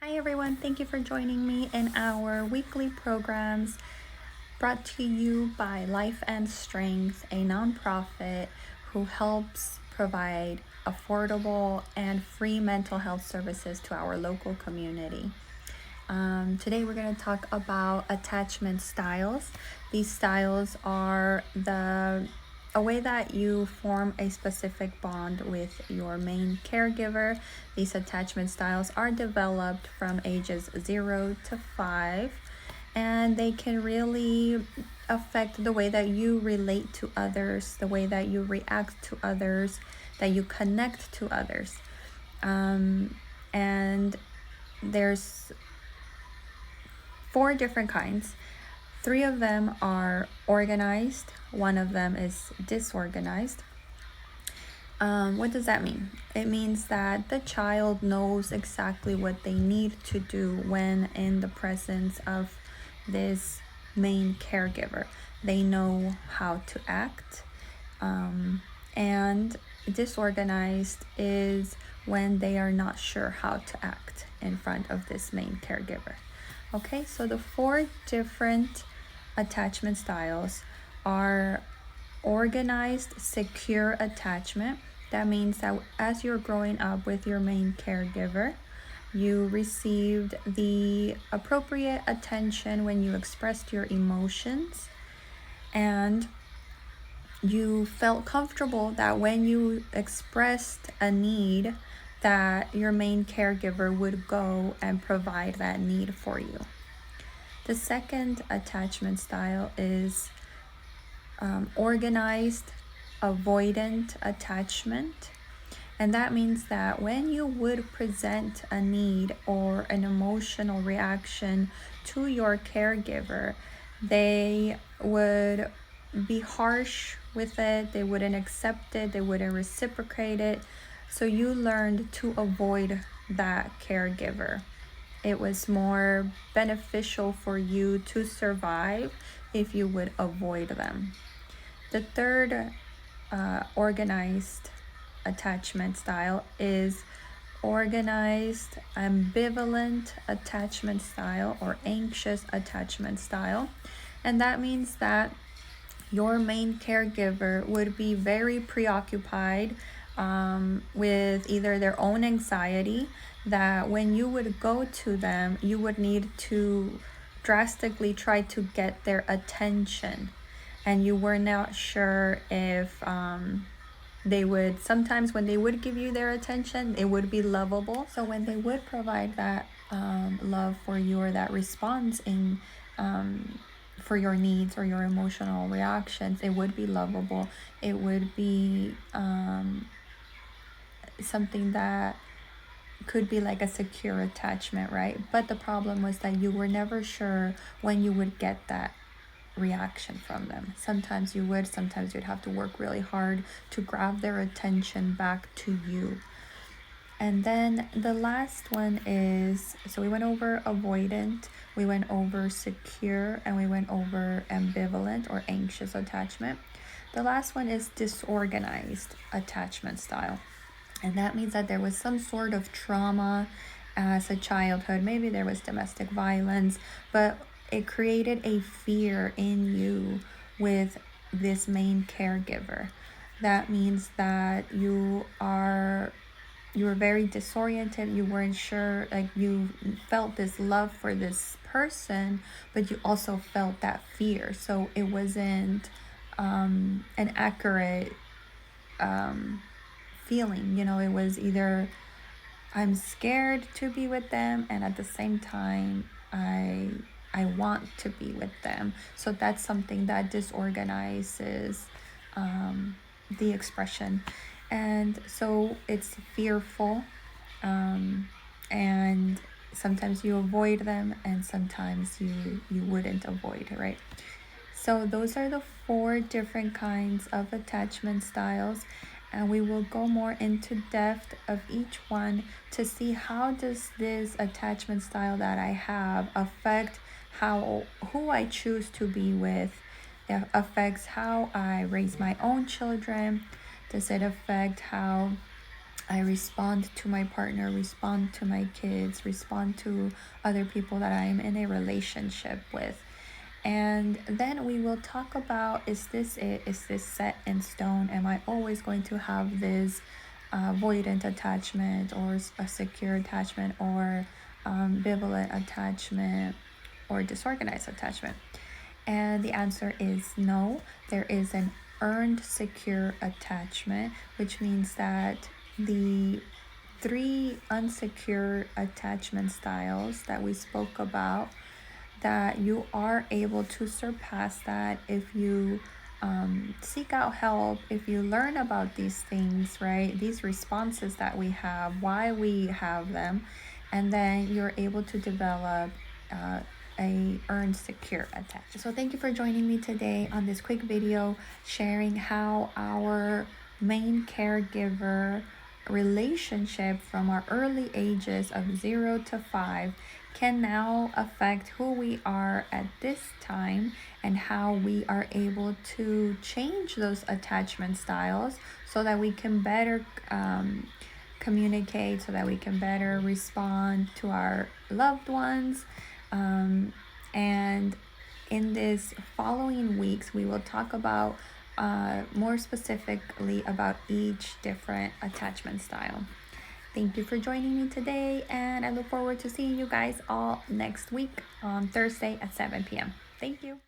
Hi everyone, thank you for joining me in our weekly programs brought to you by Life and Strength, a nonprofit who helps provide affordable and free mental health services to our local community. Today we're going to talk about attachment styles. These styles are a way that you form a specific bond with your main caregiver. These attachment styles are developed from ages 0 to 5, and they can really affect the way that you relate to others, the way that you react to others, that you connect to others. And there's 4 different kinds. 3 of them are organized, 1 of them is disorganized. What does that mean? It means that the child knows exactly what they need to do when in the presence of this main caregiver. They know how to act. And disorganized is when they are not sure how to act in front of this main caregiver. Okay, so the 4 different attachment styles are organized, secure attachment. That means that as you're growing up with your main caregiver, you received the appropriate attention when you expressed your emotions, and you felt comfortable that when you expressed a need, that your main caregiver would go and provide that need for you. The second attachment style is organized, avoidant attachment. And that means that when you would present a need or an emotional reaction to your caregiver, they would be harsh with it, they wouldn't accept it, they wouldn't reciprocate it. So you learned to avoid that caregiver. It was more beneficial for you to survive if you would avoid them. The third organized attachment style is organized ambivalent attachment style or anxious attachment style. And that means that your main caregiver would be very preoccupied with either their own anxiety, that when you would go to them, you would need to drastically try to get their attention. And you were not sure if they would, sometimes when they would give you their attention, it would be lovable. So when they would provide that love for you, or that response in for your needs or your emotional reactions, it would be lovable. It would be something that could be like a secure attachment, right? But the problem was that you were never sure when you would get that reaction from them. Sometimes you would, sometimes you'd have to work really hard to grab their attention back to you. And then the last one is, so we went over avoidant, we went over secure, and we went over ambivalent or anxious attachment. The last one is disorganized attachment style. And that means that there was some sort of trauma as a childhood. Maybe there was domestic violence, but it created a fear in you with this main caregiver. That means that you were very disoriented, you weren't sure, like you felt this love for this person, but you also felt that fear. So it wasn't an accurate feeling. It was either I'm scared to be with them, and at the same time I want to be with them. So that's something that disorganizes the expression. And so it's fearful, and sometimes you avoid them, and sometimes you wouldn't avoid, right? So those are the 4 different kinds of attachment styles, and we will go more into depth of each one to see how does this attachment style that I have affect who I choose to be with. It affects how I raise my own children. Does it affect how I respond to my partner, respond to my kids, respond to other people that I am in a relationship with. And then we will talk about, is this it? Is this set in stone? Am I always going to have this avoidant attachment, or a secure attachment, or ambivalent attachment, or disorganized attachment? And the answer is no. There is an earned secure attachment, which means that the 3 unsecure attachment styles that we spoke about, that you are able to surpass that if you seek out help, if you learn about these things, right? These responses that we have, why we have them, and then you're able to develop a earned secure attachment. So thank you for joining me today on this quick video sharing how our main caregiver relationship from our early ages of 0 to 5 can now affect who we are at this time, and how we are able to change those attachment styles so that we can better communicate, so that we can better respond to our loved ones. And in this following weeks, we will talk about more specifically about each different attachment style. Thank you for joining me today, and I look forward to seeing you guys all next week on Thursday at 7 p.m. Thank you.